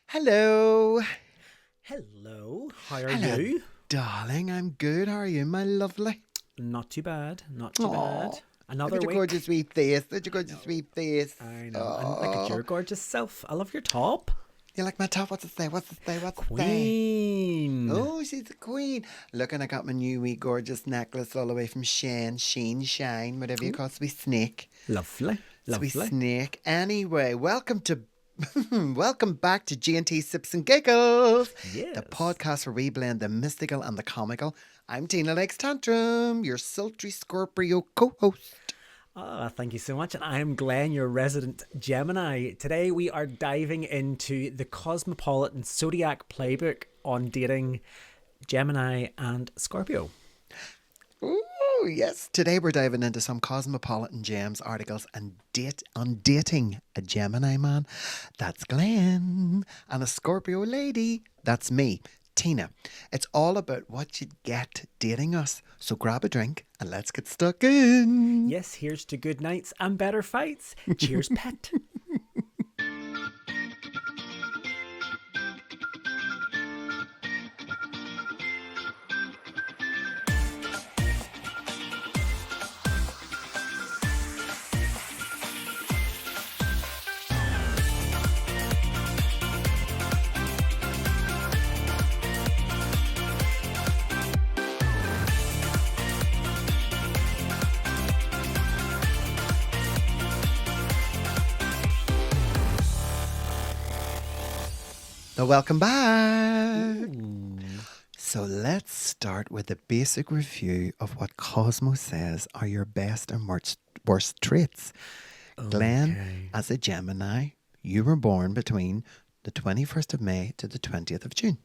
Hello. Hello, how are Hello, you? darling. I'm good. How are you, my lovely? Not too bad, not too Aw, bad. Another Look at your week. gorgeous wee face. Look at your gorgeous wee face. I know, and look at Oh, your gorgeous self. I love your top. you like my top? What's it say? What's it say? What's it say? Queen. Oh, she's the queen. Look, and I got my new wee gorgeous necklace all the way from Shane, Shine, whatever you call it. Sweet snake. Lovely, Sweet lovely. snake. Anyway, welcome to welcome back to G&T Sips and Giggles, Yes. the podcast where we blend the mystical and the comical. I'm Tina Lakes Tantrum, your sultry Scorpio co-host. Ah, thank you so much. And I am Glenn, your resident Gemini. Today we are diving into the Cosmopolitan Zodiac Playbook on dating Gemini and Scorpio. Ooh, yes. Today we're diving into some Cosmopolitan Gems articles and dating a Gemini man. That's Glenn. And a Scorpio lady. That's me, Tina. It's all about what you'd get dating us. So grab a drink and let's get stuck in. Yes, here's to good nights and better fights. Cheers, pet. So welcome back. So let's start with a basic review of what Cosmo says are your best and worst traits. Glenn, as a Gemini, you were born between the 21st of May to the 20th of June.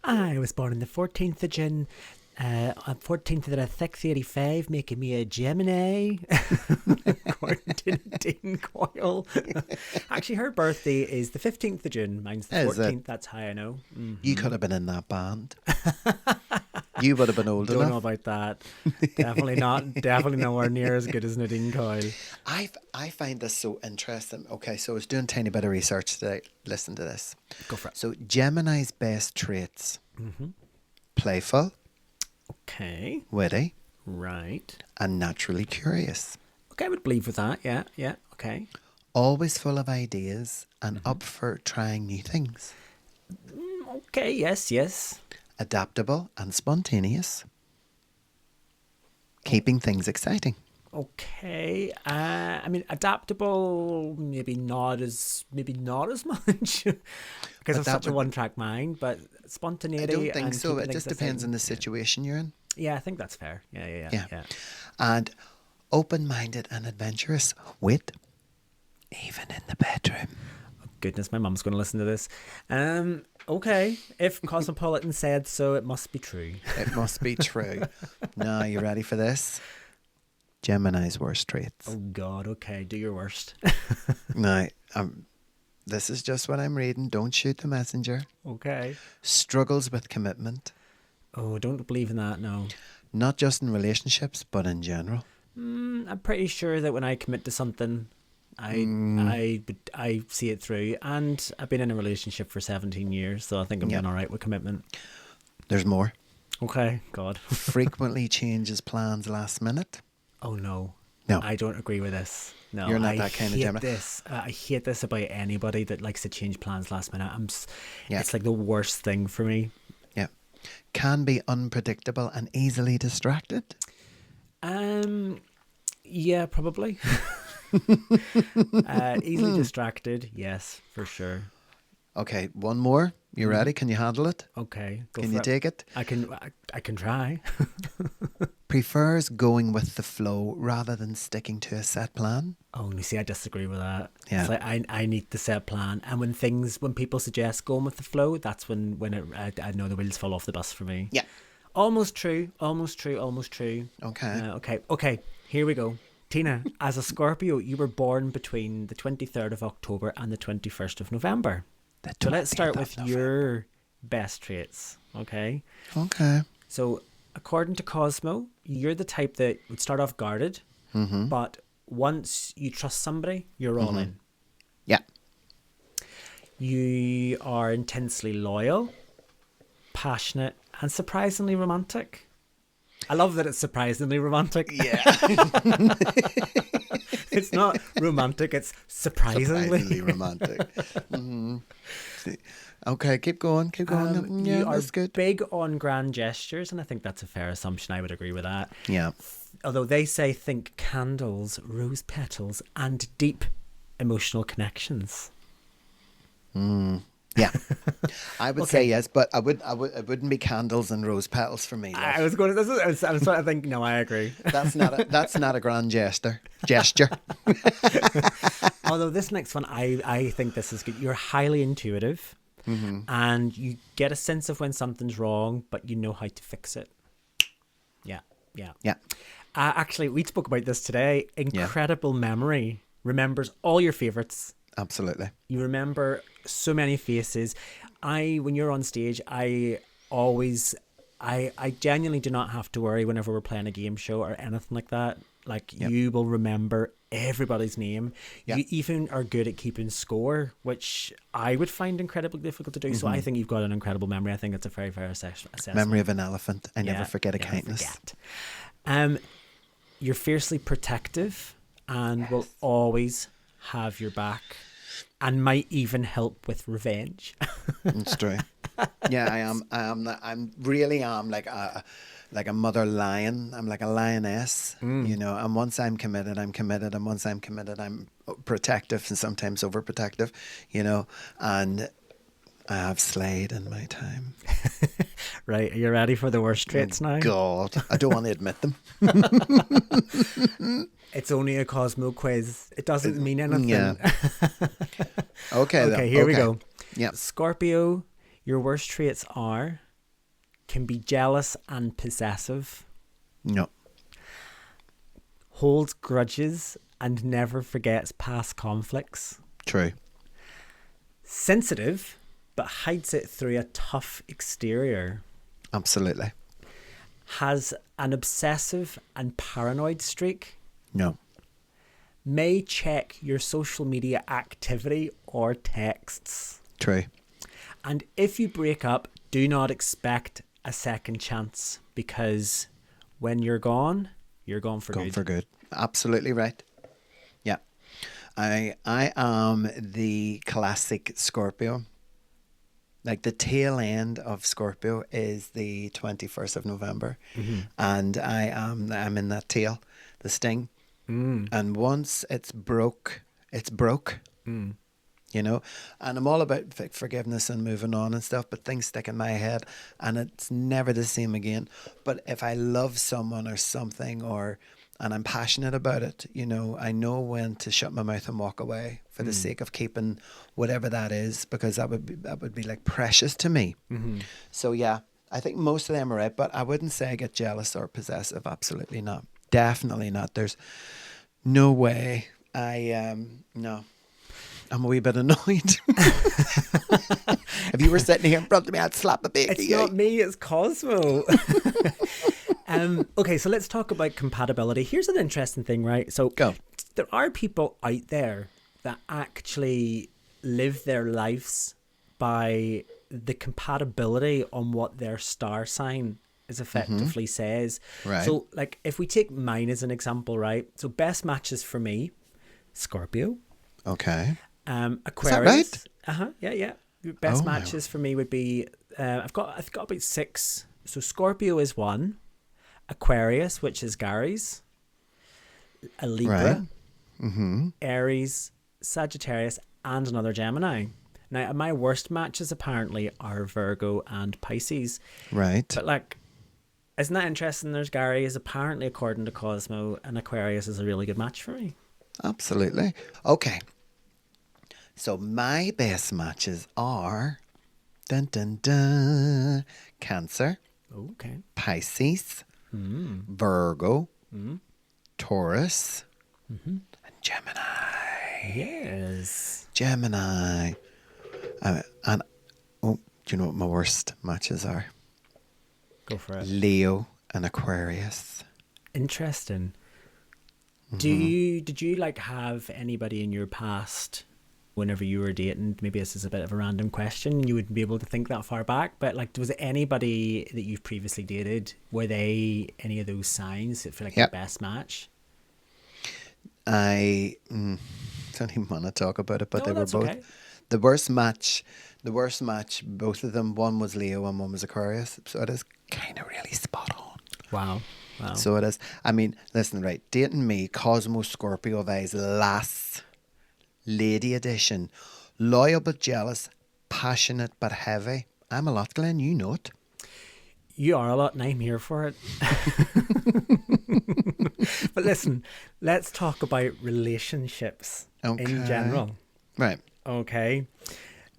I was born on the 14th of June, 14th of the 685, making me a Gemini, according to Dean Coyle. Actually, her birthday is the 15th of June. Mine's the Is it? 14th, that's how I know. You could have been in that band. You would have been old Don't know enough. about that. Definitely not. Definitely nowhere near as good as Nadine Coyle. I find this so interesting. Okay, so I was doing a tiny bit of research today. Listen to this. Go for it. So Gemini's best traits. Playful, Okay. witty, Right. and naturally curious. Okay, I would believe with that. Yeah. Okay. Always full of ideas and up for trying new things. Okay, yes. Adaptable and spontaneous. Keeping things exciting. Okay. I mean, adaptable, maybe not as much, because it's such a one-track mind. But spontaneity. I don't think and so. keeping It things just depends on exciting. the situation you're in. Yeah, I think that's fair. Yeah. And open-minded and adventurous with even in the bedroom. Goodness, my mum's going to listen to this. Okay. If Cosmopolitan said so, it must be true. It must be true. Now, you ready for this? Gemini's worst traits. Oh God. Okay, do your worst. Now, this is just what I'm reading. Don't shoot the messenger. Okay. Struggles with commitment, Oh, don't believe in that. No. not just in relationships, but in general. I'm pretty sure that when I commit to something, I see it through, and I've been in a relationship for 17 years, so I think I'm Yeah. doing all right with commitment. There's more. Okay, God. Frequently changes plans last minute. Oh no. No. I don't agree with this. No, You're not I that kind of hate Gemini. this. I hate this about anybody that likes to change plans last minute. Yeah. It's like the worst thing for me. Yeah. Can be unpredictable and easily distracted. Yeah, probably. Easily distracted. Yes, for sure. Okay, one more. You ready? Can you handle it? Okay, go Can for you it. take it? I can try. Prefers going with the flow rather than sticking to a set plan. Oh, you see, I disagree with that. Yeah. It's like I need the set plan, and when people suggest going with the flow, that's when I know the wheels fall off the bus for me. Yeah. Almost true. Okay. Okay. Here we go. Tina, as a Scorpio, you were born between the 23rd of October and the 21st of November. So let's start 20th with of your best traits. Okay. Okay. So according to Cosmo, you're the type that would start off guarded, but once you trust somebody, you're all in. Yeah. You are intensely loyal, passionate, and surprisingly romantic. I love that it's surprisingly romantic. Yeah. It's not romantic, it's surprisingly. romantic. Okay, keep going. Yeah, You are that's good. big on grand gestures, and I think that's a fair assumption. I would agree with that. Yeah. Although they say think candles, rose petals, and deep emotional connections. Yeah. I would say yes, but it wouldn't be candles and rose petals for me. Love. I was going to. I was trying to think. No, I agree. That's not a grand gesture. Although this next one, I think this is good. You're highly intuitive, and you get a sense of when something's wrong, but you know how to fix it. Yeah. Actually, we spoke about this today. Incredible memory. Remembers all your favorites. Absolutely. You remember so many faces. When you're on stage, I genuinely do not have to worry whenever we're playing a game show or anything like that. Like, you will remember everybody's name. You even are good at keeping score, which I would find incredibly difficult to do. So I think you've got an incredible memory. I think it's a very fair assessment. Memory of an elephant. I never forget a kindness. You're fiercely protective and will always have your back, and might even help with revenge. It's true. Yeah, I am. I'm really am like a mother lion. I'm like a lioness, you know. And once I'm committed, I'm committed. And once I'm committed, I'm protective and sometimes overprotective, you know. And I have slayed in my time. Right, are you ready for the worst traits now? God, I don't want to admit them. It's only a Cosmo quiz. It doesn't mean anything. Yeah. Okay, here we go. Yeah. Scorpio, your worst traits can be jealous and possessive. No. Holds grudges and never forgets past conflicts. True. Sensitive, but hides it through a tough exterior. Absolutely. Has an obsessive and paranoid streak. No. May check your social media activity or texts. True. And if you break up, do not expect a second chance, because when you're gone for good. Gone for good. Absolutely right. Yeah. I am the classic Scorpio. Like, the tail end of Scorpio is the 21st of November. And I'm in that tail, the sting. And once it's broke, it's broke. You know, and I'm all about forgiveness and moving on and stuff, but things stick in my head and it's never the same again. But if I love someone or something, and I'm passionate about it, you know, I know when to shut my mouth and walk away for the sake of keeping whatever that is, because that would be like precious to me. So yeah, I think most of them are right, but I wouldn't say I get jealous or possessive. Absolutely not. Definitely not. There's no way. No. I'm a wee bit annoyed. If you were sitting here in front of me, I'd slap a baby. It's not me, it's Cosmo. Okay, so let's talk about compatibility. Here's an interesting thing, right? So there are people out there that actually live their lives by the compatibility on what their star sign is effectively says. Right. So, like, if we take mine as an example, right? So best matches for me, Scorpio. Okay. Aquarius. Is that right? Yeah. Best matches for me would be I've got about 6. So Scorpio is 1, Aquarius, which is Gary's, a Libra, Aries, Sagittarius, and another Gemini. Now, my worst matches apparently are Virgo and Pisces. Right. But, like, isn't that interesting? There's Gary is apparently, according to Cosmo, and Aquarius is a really good match for me. Absolutely. Okay. So my best matches are Cancer, Okay. Pisces, Virgo, Taurus, and Gemini. Yes. Gemini. And do you know what my worst matches are? Go for it. Leo and Aquarius. Interesting. Did you like have anybody in your past whenever you were dating, maybe this is a bit of a random question, you wouldn't be able to think that far back, but like, was it anybody that you've previously dated, were they any of those signs that feel like Yep. the best match? I don't even want to talk about it, but No, they were that's both okay. the worst match. The worst match, both of them. One was Leo and one was Aquarius. So it is kind of really spot on. Wow. Wow. So it is. I mean, listen, right? Dating me, Cosmo Scorpio vibes, lass, lady edition, loyal but jealous, passionate but heavy. I'm a lot, Glenn. You know it. You are a lot and I'm here for it. But listen, let's talk about relationships in Okay. general. Right. Okay.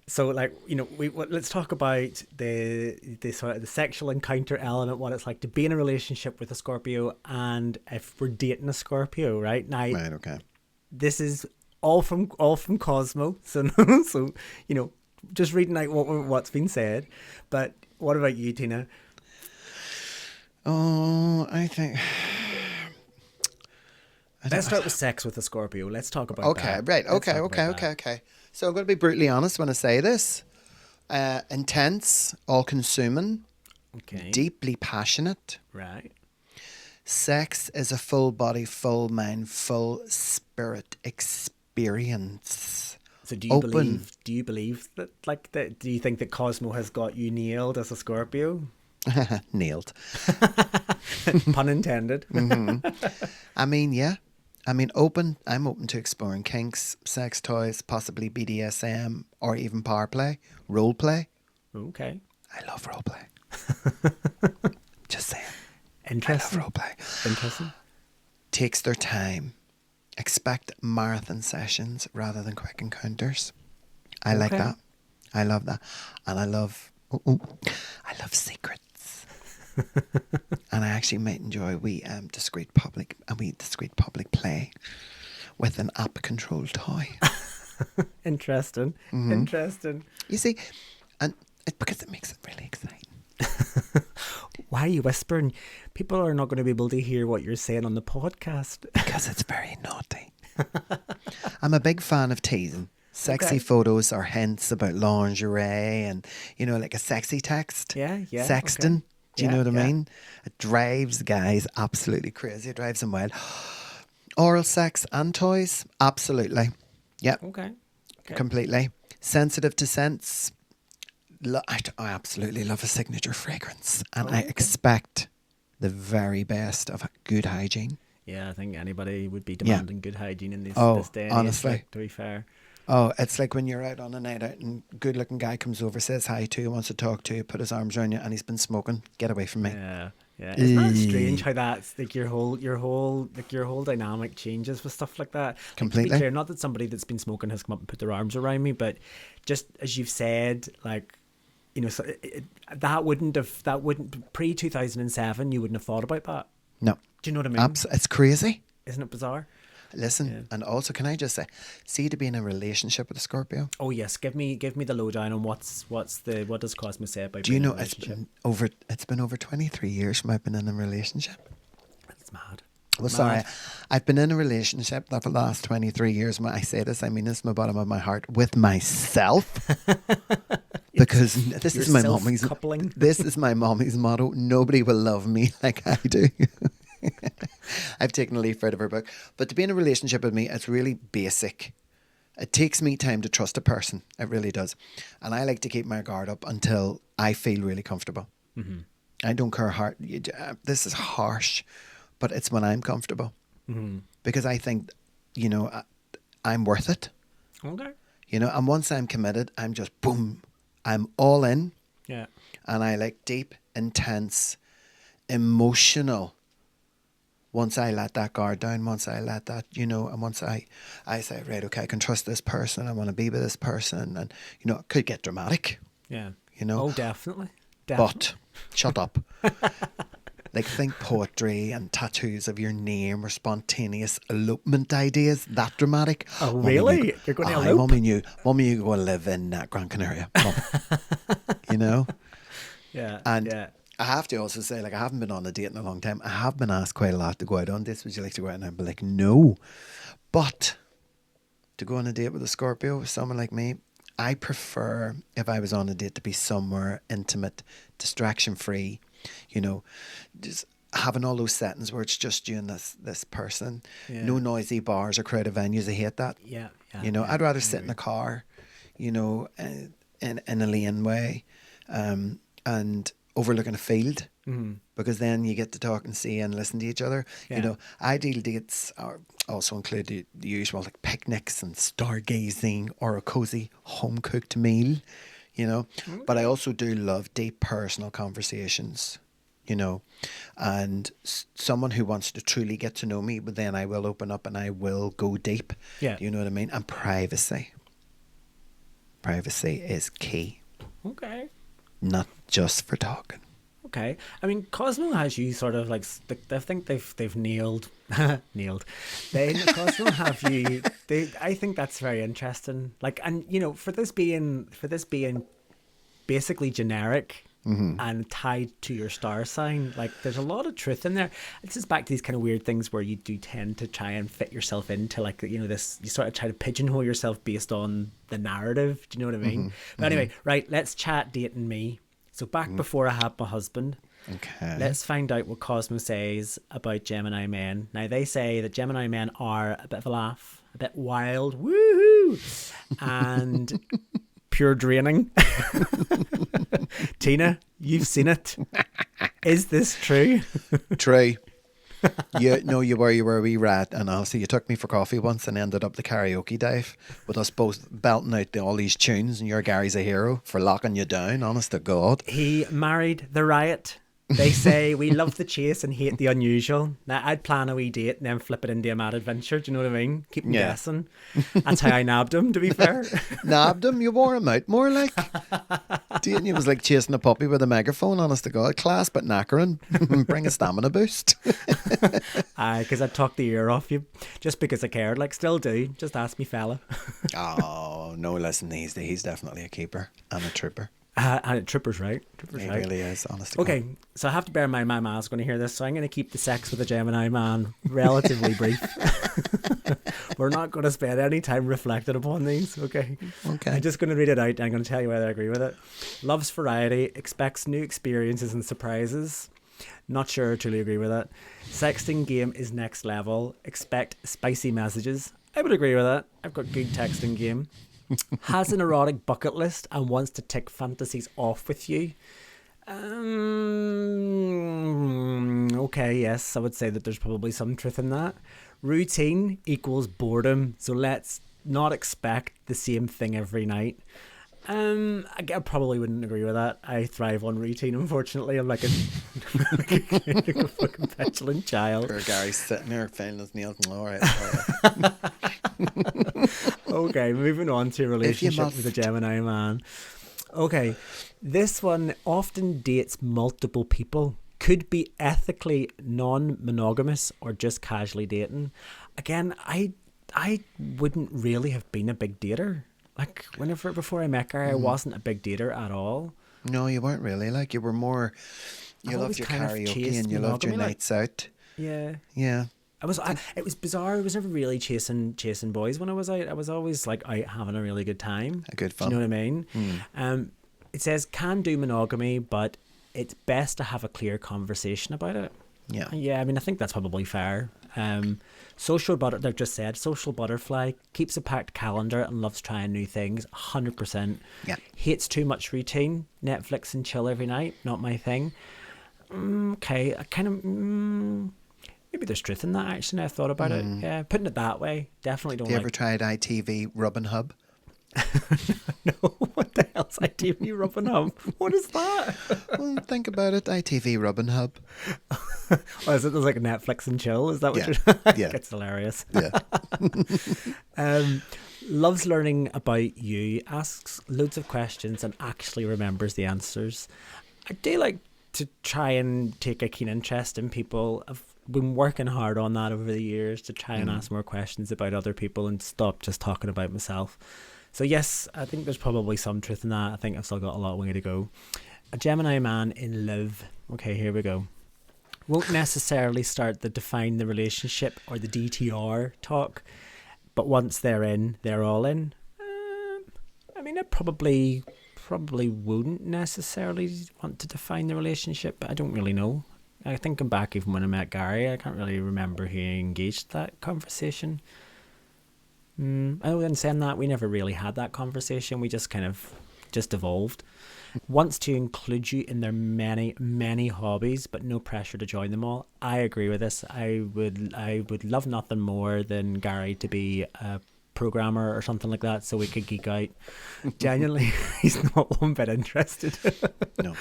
So, like, you know, let's talk about the sort of the sexual encounter element, what it's like to be in a relationship with a Scorpio, and if we're dating a Scorpio, right? Now, Right. Okay. this is all from Cosmo, so so you know, just reading out what's been said. But what about you, Tina? Oh, I think. Let's start with sex with a Scorpio. Let's talk about Okay, that. right. Let's Okay, talk okay, about okay, that. okay. So I'm going to be brutally honest when I say this. Intense, all-consuming, Okay. deeply passionate. Right. Sex is a full body, full mind, full spirit experience. So do Open. you believe that, like, that? Do you think that Cosmo has got you nailed as a Scorpio? Nailed. Pun intended. I mean, yeah. I mean, open. I'm open to exploring kinks, sex toys, possibly BDSM, or even power play, role play. Okay. I love role play. Just saying. I love Interesting. role play. Interesting. Takes their time. Expect marathon sessions rather than quick encounters. I like Okay. that. I love that. And I love secrets. And I actually might enjoy we discreet public play with an app controlled toy. Interesting. Mm-hmm. Interesting. You see, and it's because it makes it really exciting. Why are you whispering? People are not going to be able to hear what you're saying on the podcast. Because it's very naughty. I'm a big fan of teasing. Sexy Okay. photos or hints about lingerie and, like a sexy text. Yeah, yeah. Sexting. Okay. Do you know what I Yeah. mean? It drives guys absolutely crazy. It drives them wild. Oral sex and toys? Absolutely. Yep. Okay. Completely. Sensitive to scents? I absolutely love a signature fragrance. And I expect the very best of good hygiene. Yeah, I think anybody would be demanding good hygiene in this day and honestly. age, like, to be fair. Oh, it's like when you're out on a night out and good looking guy comes over, says hi to you, wants to talk to you, put his arms around you, and he's been smoking. Get away from me. Yeah. Yeah. Isn't that strange how that's like your whole dynamic changes with stuff like that? Like, Completely. to be clear, not that somebody that's been smoking has come up and put their arms around me, but just as you've said, like, so that wouldn't pre 2007 you wouldn't have thought about that. No. Do you know what I mean? It's crazy. Isn't it bizarre? Listen, and also, can I just say, see, to be in a relationship with a Scorpio, Oh yes, give me the lowdown on what does Cosmo say about do you being in know a relationship? it's been over 23 years from I've been in a relationship. It's mad. Well, sorry, I've been in a relationship that for the last 23 years, when I say this, I mean this from the bottom of my heart, with myself. Because this is my mommy's coupling. This is my mommy's motto. Nobody will love me like I do. I've taken a leaf out of her book. But to be in a relationship with me, it's really basic. It takes me time to trust a person. It really does. And I like to keep my guard up until I feel really comfortable. Mm-hmm. I don't care how... This is harsh, but it's when I'm comfortable. Mm-hmm. Because I think, I'm worth it. Okay. And once I'm committed, I'm just boom. I'm all in. Yeah. And I like deep, intense, emotional. Once I let that guard down, once I let that, and once I say, right, okay, I can trust this person, I want to be with this person, and, it could get dramatic. Yeah. Oh, definitely. But, shut up. Like, think poetry and tattoos of your name or spontaneous elopement ideas, that dramatic. Oh, really? You're going to elope? Mommy, you go and live in Gran Canaria. Yeah. And yeah. I have to also say, like, I haven't been on a date in a long time. I have been asked quite a lot to go out on dates. Would you like to go out? And I'd be like, no. But to go on a date with a Scorpio, with someone like me. I prefer, if I was on a date, to be somewhere intimate, distraction free, you know, just having all those settings where it's just you and this person. Yeah. No noisy bars or crowded venues. I hate that. Yeah. You know, I'd rather sit in a car, you know, in a lane way, and overlooking a field, because then you get to talk and see and listen to each other. You know, ideal dates are also include the usual, like picnics and stargazing or a cozy home cooked meal, you know. But I also do love deep personal conversations, you know, and someone who wants to truly get to know me, but then I will open up and I will go deep. Yeah. Do you know what I mean? And privacy. Privacy is key. Okay. Not just for talking. Okay. I mean, Cosmo has you sort of like, I think they've nailed, Cosmo have you, I think that's very interesting. Like, and you know, for this being basically generic, and tied to your star sign, like there's a lot of truth in there. It's just back to these kind of weird things where you do tend to try and fit yourself into, like, you know, this, you sort of try to pigeonhole yourself based on the narrative. Do you know what I mean? But anyway, right, let's chat dating me. So back before I had my husband. Okay. Let's find out what Cosmo says about Gemini men. Now, they say that Gemini men are a bit of a laugh, a bit wild, woohoo, and pure draining. Tina, you've seen it. Is this true? True. You were a wee rat, and honestly, you took me for coffee once and ended up the karaoke dive with us both belting out all these tunes, and your Gary's a hero for locking you down, honest to God. He married the riot. They say we love the chase and hate the unusual. Now, I'd plan a wee date and then flip it into a mad adventure. Do you know what I mean? Keep him guessing. That's how I nabbed him, to be fair. Nabbed him? You wore him out more like. Dating you was like chasing a puppy with a megaphone, honest to God. Class, but knackering. Bring a stamina boost. Because I'd talk the ear off you just because I cared. Like, still do. Just ask me, fella. Oh, no, listen, he's definitely a keeper and a trooper. And Tripper's right. He really is, honest to God. Okay, so I have to bear in mind my ma's going to hear this, so I'm going to keep the sex with a Gemini man relatively brief. We're not going to spend any time reflecting upon these, okay? I'm just going to read it out and I'm going to tell you whether I agree with it. Loves variety, expects new experiences and surprises. Not sure I truly agree with it. Sexting game is next level. Expect spicy messages. I would agree with that. I've got good texting game. Has an erotic bucket list and wants to tick fantasies off with you. Okay, yes, I would say that there's probably some truth in that. Routine equals boredom, so let's not expect the same thing every night. I probably wouldn't agree with that. I thrive on routine, unfortunately. I'm like a fucking petulant child. Poor Gary's sitting there failing his nails. All right. Okay, moving on to a relationship with a Gemini man. Okay, this one often dates multiple people. Could be ethically non-monogamous or just casually dating. Again, I wouldn't really have been a big dater. Like, before I met Gary, I wasn't a big dater at all. No, you weren't really. Like, you were more, you loved your karaoke and you loved your nights out. Yeah. Yeah. It was bizarre. I was never really chasing boys when I was out. I was always like out having a really good time. A good fun. Do you know what I mean? It says can do monogamy, but it's best to have a clear conversation about it. Yeah. Yeah, I mean, I think that's probably fair. They've just said social butterfly, keeps a packed calendar and loves trying new things. 100%. Yeah. Hates too much routine. Netflix and chill every night. Not my thing. Okay, I kind of. Maybe there's truth in that, actually. Now I've thought about it. Yeah, putting it that way, definitely don't. Have you ever tried ITV Rubbin Hub? No, what the hell's ITV Rubbin Hub? What is that? Well, think about it. ITV Rubbin Hub. Oh, is it like a Netflix and chill? Is that what you're? Yeah, it's hilarious. Yeah. Loves learning about you. Asks loads of questions and actually remembers the answers. I do like to try and take a keen interest in people. I've been working hard on that over the years to try and ask more questions about other people and stop just talking about myself. So yes, I think there's probably some truth in that. I think I've still got a long way to go. A Gemini man in love. Okay, here we go. Won't necessarily start the define the relationship or the DTR talk, but once they're in, they're all in. I mean, I probably wouldn't necessarily want to define the relationship, but I don't really know. I thinking back, even when I met Gary, I can't really remember who engaged that conversation. Other than saying that, we never really had that conversation. We just kind of just evolved. Wants to include you in their many, many hobbies, but no pressure to join them all. I agree with this. I would love nothing more than Gary to be a programmer or something like that, so we could geek out. Genuinely, he's not one bit interested. No.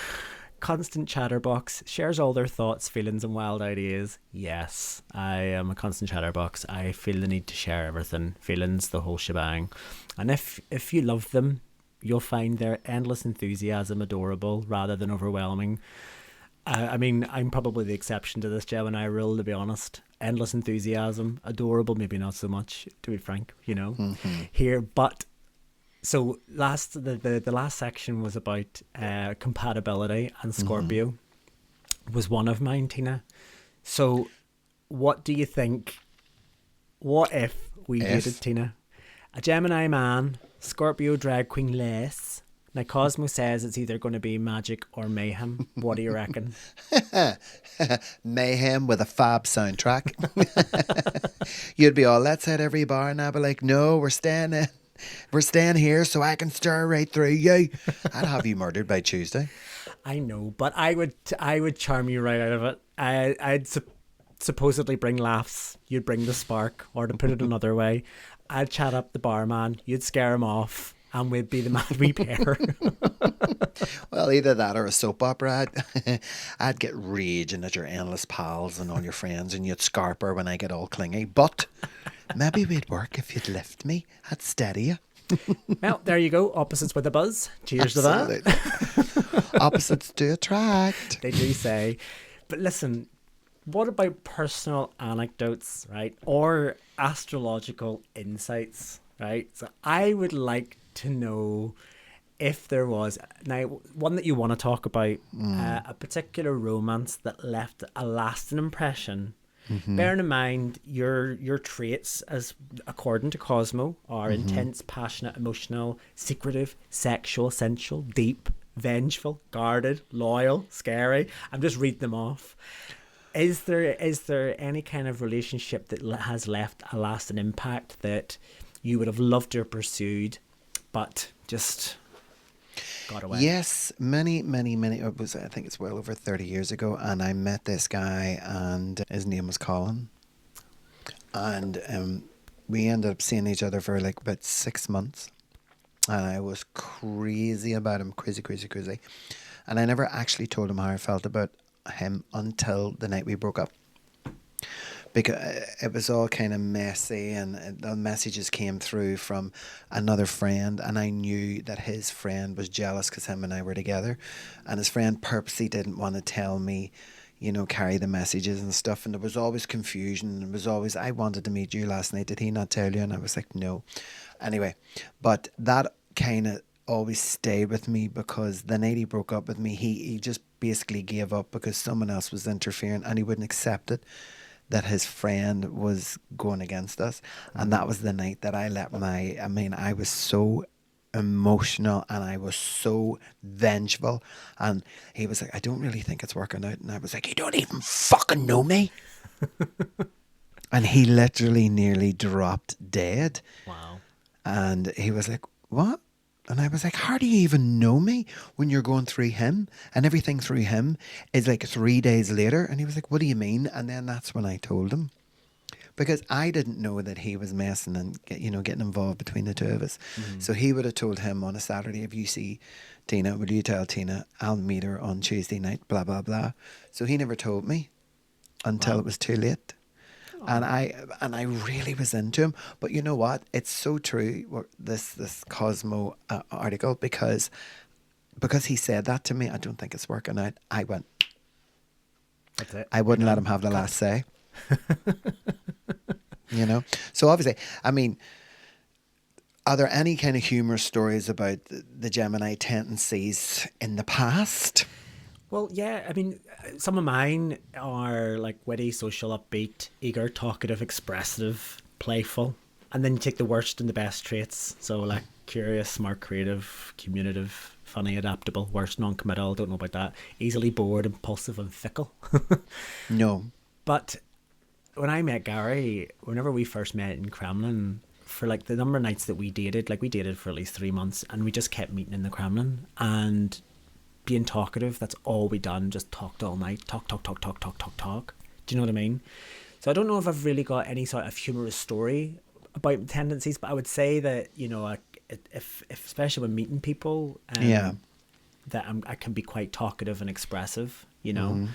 Constant chatterbox, shares all their thoughts, feelings and wild ideas. Yes, I am a constant chatterbox. I feel the need to share everything, feelings, the whole shebang. And if you love them, you'll find their endless enthusiasm adorable rather than overwhelming. I mean, I'm probably the exception to this Gemini rule, to be honest. Endless enthusiasm, adorable, maybe not so much, to be frank, here. But so the last section was about compatibility, and Scorpio was one of mine, Tina. So what do you think? What if we dated, Tina? A Gemini man, Scorpio drag queen lace. Now Cosmo says it's either going to be magic or mayhem. What do you reckon? Mayhem with a fab soundtrack. You'd be all, let's hit every bar, and I'd be like, no, we're staying in. We're staying here so I can stir right through you. I'd have you murdered by Tuesday. I know, but I would charm you right out of it. I'd supposedly bring laughs. You'd bring the spark, or to put it another way, I'd chat up the barman. You'd scare him off, and we'd be the mad wee pair. Well, either that or a soap opera. I'd get raging at your endless pals and all your friends, and you'd scarper when I get all clingy. But maybe we'd work if you'd lift me. I'd steady you. Well, there you go. Opposites with a buzz. Cheers Absolutely. to that. Opposites do attract. They do say. But listen, what about personal anecdotes, right? Or astrological insights, right? So I would like to know if there was, now, one that you want to talk about, a particular romance that left a lasting impression. Bearing in mind your traits, as according to Cosmo, are intense, passionate, emotional, secretive, sexual, sensual, deep, vengeful, guarded, loyal, scary. I'm just reading them off. Is there any kind of relationship that has left a lasting impact that you would have loved to have pursued, but just got away? Yes, many. I think it's well over 30 years ago, and I met this guy, and his name was Colin, and we ended up seeing each other for like about 6 months, and I was crazy about him, crazy, and I never actually told him how I felt about him until the night we broke up. Because it was all kind of messy, and the messages came through from another friend, and I knew that his friend was jealous because him and I were together, and his friend purposely didn't want to tell me, carry the messages and stuff, and there was always confusion. It was always, I wanted to meet you last night, did he not tell you? And I was like, no. Anyway, but that kind of always stayed with me, because the night he broke up with me, he just basically gave up because someone else was interfering, and he wouldn't accept it, that his friend was going against us. And that was the night that I was so emotional, and I was so vengeful, and he was like, I don't really think it's working out, and I was like, you don't even fucking know me. And he literally nearly dropped dead. Wow. And he was like, what? And I was like, how do you even know me when you're going through him, and everything through him is like 3 days later? And he was like, what do you mean? And then that's when I told him, because I didn't know that he was messing and getting involved between the two of us. So he would have told him on a Saturday, if you see Tina, will you tell Tina I'll meet her on Tuesday night, blah, blah, blah. So he never told me until it was too late. And I really was into him. But you know what? It's so true, this Cosmo article, because he said that to me. I don't think it's working out. I went. That's it. I wouldn't let him have the last say. So obviously, I mean, are there any kind of humorous stories about the Gemini tendencies in the past? Well, yeah, I mean, some of mine are like witty, social, upbeat, eager, talkative, expressive, playful, And then you take the worst and the best traits. So like curious, smart, creative, communicative, funny, adaptable, worst, non-committal, don't know about that, easily bored, impulsive and fickle. No. But when I met Gary, whenever we first met in Kremlin, for like the number of nights that we dated, like we dated for at least 3 months and we just kept meeting in the Kremlin and being talkative, that's all we done, just talked all night, talk. Do you know what I mean? So I don't know if I've really got any sort of humorous story about tendencies, but I would say that, you know, if especially when meeting people, Yeah. that I can be quite talkative and expressive, you know.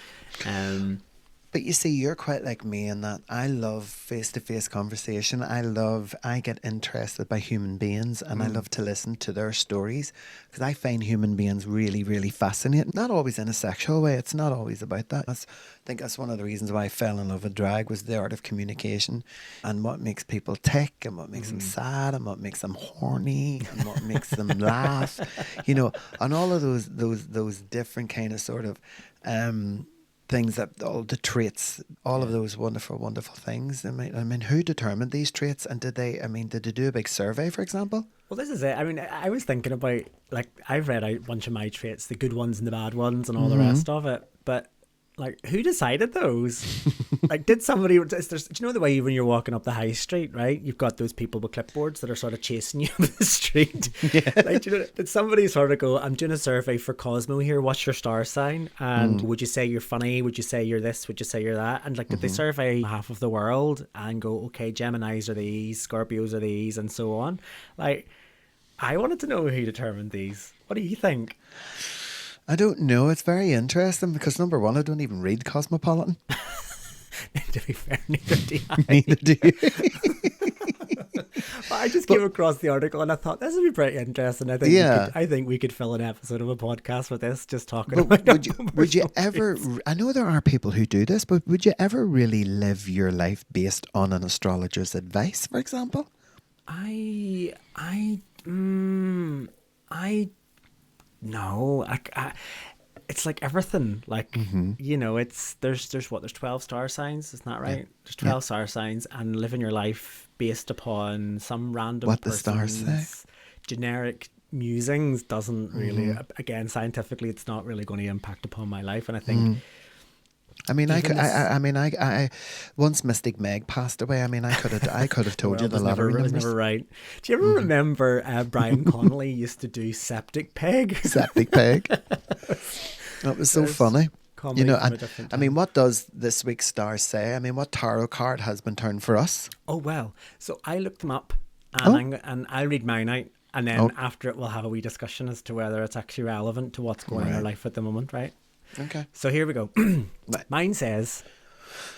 But you see, you're quite like me in that I love face-to-face conversation. I get interested by human beings and I love to listen to their stories because I find human beings really, really fascinating. Not always in a sexual way. It's not always about that. I think that's one of the reasons why I fell in love with drag was the art of communication and what makes people tick and what makes them sad and what makes them horny and what makes them laugh, you know, and all of those different kind of sort of, things, that all the traits, all of those wonderful things. I mean, who determined these traits, and did they do a big survey, for example? Well, this is it. I mean, I was thinking about, like, I've read out a bunch of my traits, the good ones and the bad ones and all the rest of it, but like, who decided those? Like, did somebody, do you know the way when you're walking up the high street, right? You've got those people with clipboards that are sort of chasing you up the street. Yeah. Like, you know, did somebody sort of go, I'm doing a survey for Cosmo here, what's your star sign? And would you say you're funny? Would you say you're this? Would you say you're that? And like, did they survey half of the world and go, okay, Geminis are these, Scorpios are these, and so on? Like, I wanted to know who determined these. What do you think? I don't know. It's very interesting because number one, I don't even read Cosmopolitan. To be fair, neither do I. Neither do you. But I just came across the article and I thought this would be pretty interesting. I think we could fill an episode of a podcast with this, just talking about. Would you ever? I know there are people who do this, but would you ever really live your life based on an astrologer's advice, for example? No, it's like everything. Like, you know, there's 12 star signs, isn't that right? Yeah. There's 12 star signs, and living your life based upon some random what the stars say. Generic musings doesn't really, again, scientifically, it's not really going to impact upon my life. And I think. I mean, once Mystic Meg passed away, I mean, I could have told you the lottery numbers. Never right. Do you ever remember Brian Connolly used to do Septic Peg? Septic Peg. That was so funny. You know, and I mean, what does this week's star say? I mean, what tarot card has been turned for us? Oh, well, so I looked them up and I'll read mine out. And then after it, we'll have a wee discussion as to whether it's actually relevant to what's going on in our life at the moment, right? Okay. So here we go. Mine says,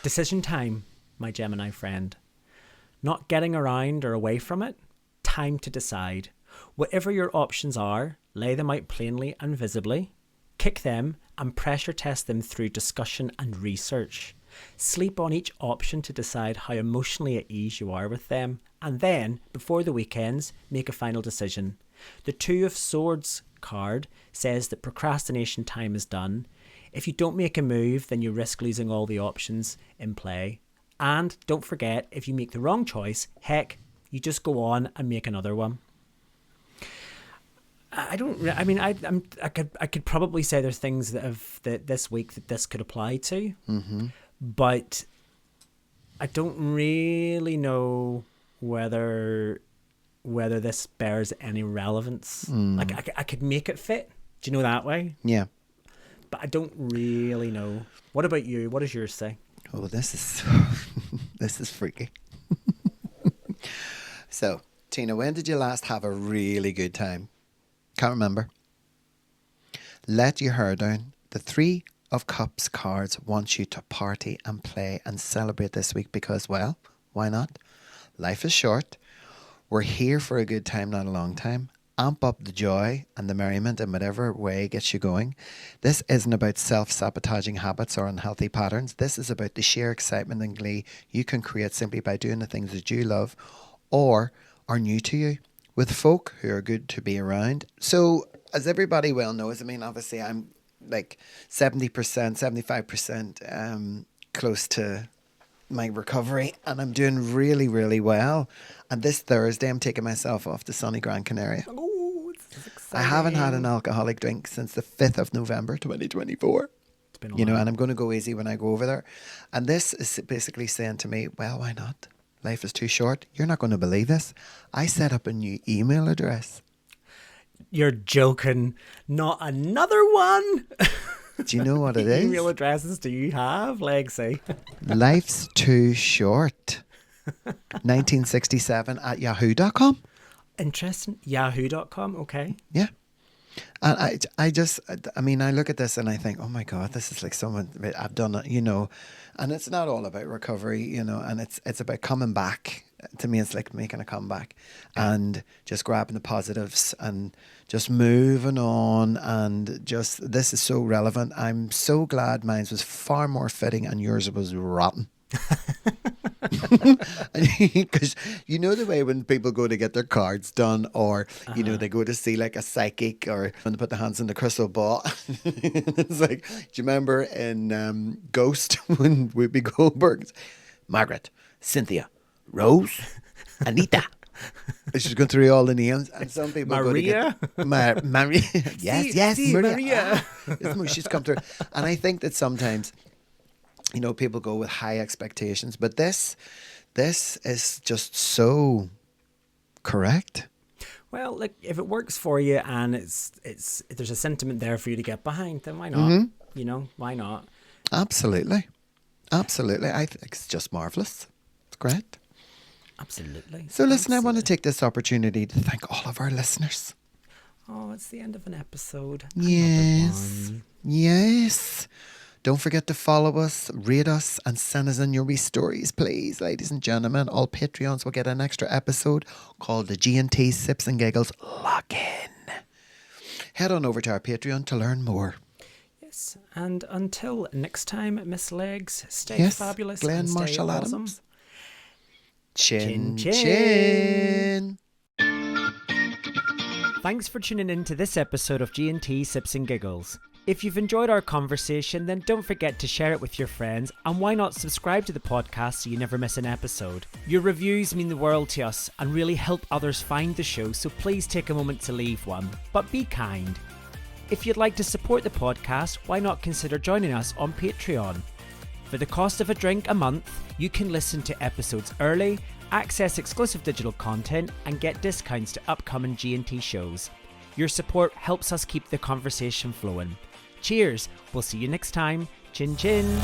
decision time, my Gemini friend. Not getting around or away from it. Time to decide. Whatever your options are, lay them out plainly and visibly. Kick them and pressure test them through discussion and research. Sleep on each option to decide how emotionally at ease you are with them. And then, before the weekends, make a final decision. The Two of Swords card says that procrastination time is done. If you don't make a move, then you risk losing all the options in play. And don't forget, if you make the wrong choice, heck, you just go on and make another one. I could probably say there's things that this week that this could apply to, but I don't really know whether this bears any relevance. Like I could make it fit. Do you know that way? Yeah. But I don't really know. What about you? What does yours say? Oh, this is freaky. So, Tina, when did you last have a really good time? Can't remember. Let your hair down. The Three of Cups cards want you to party and play and celebrate this week because, well, why not? Life is short. We're here for a good time, not a long time. Amp up the joy and the merriment in whatever way gets you going. This isn't about self-sabotaging habits or unhealthy patterns. This is about the sheer excitement and glee you can create simply by doing the things that you love or are new to you with folk who are good to be around. So, as everybody well knows, I mean, obviously I'm like 70%, 75% close to my recovery, and I'm doing really, really well. And this Thursday, I'm taking myself off to sunny Gran Canaria. Oh, it's I exciting. haven't had an alcoholic drink since the 5th of November 2024. It's been a You know, while. and I'm going to go easy when I go over there. And this is basically saying to me, well, why not? Life is too short. You're not going to believe this. I set up a new email address. You're joking. Not another one. Do you know what it is? Email addresses do you have, Legsy? Life's too short. 1967 at yahoo.com. Interesting. Yahoo.com. Okay. Yeah. And I mean, I look at this and I think, oh my God, this is like someone, I've done it, you know, and it's not all about recovery, you know, and it's about coming back. To me, it's like making a comeback and just grabbing the positives and just moving on. And just, this is so relevant. I'm so glad mine was far more fitting and yours was rotten. Because you know the way when people go to get their cards done, or you know, they go to see like a psychic, or when they put their hands in the crystal ball. It's like, do you remember in Ghost when Whoopi Goldberg, Margaret, Cynthia, Rose, Anita. She's going through all the names, and some people Maria? go to get Maria. Yes, see, Maria. She's come through, and I think that sometimes, you know, people go with high expectations, but this is just so correct. Well, like if it works for you and it's there's a sentiment there for you to get behind, then why not? You know, why not? Absolutely. I think it's just marvelous. It's great. Absolutely. So listen, I want to take this opportunity to thank all of our listeners. Oh, it's the end of an episode. Yes. Yes. Don't forget to follow us, rate us, and send us in your wee stories, please, ladies and gentlemen. All Patreons will get an extra episode called the G&T Sips and Giggles Lock-In. Head on over to our Patreon to learn more. Yes, and until next time, Miss Legs, stay Yes, fabulous Glenn and stay Marshall awesome. Adams. Chin, Chin, chin. Thanks for tuning in to this episode of G&T Sips and Giggles. If you've enjoyed our conversation, then don't forget to share it with your friends, and why not subscribe to the podcast so you never miss an episode. Your reviews mean the world to us and really help others find the show, so please take a moment to leave one, but be kind. If you'd like to support the podcast, why not consider joining us on Patreon? For the cost of a drink a month, you can listen to episodes early, access exclusive digital content, and get discounts to upcoming G&T shows. Your support helps us keep the conversation flowing. Cheers, we'll see you next time. Chin chin.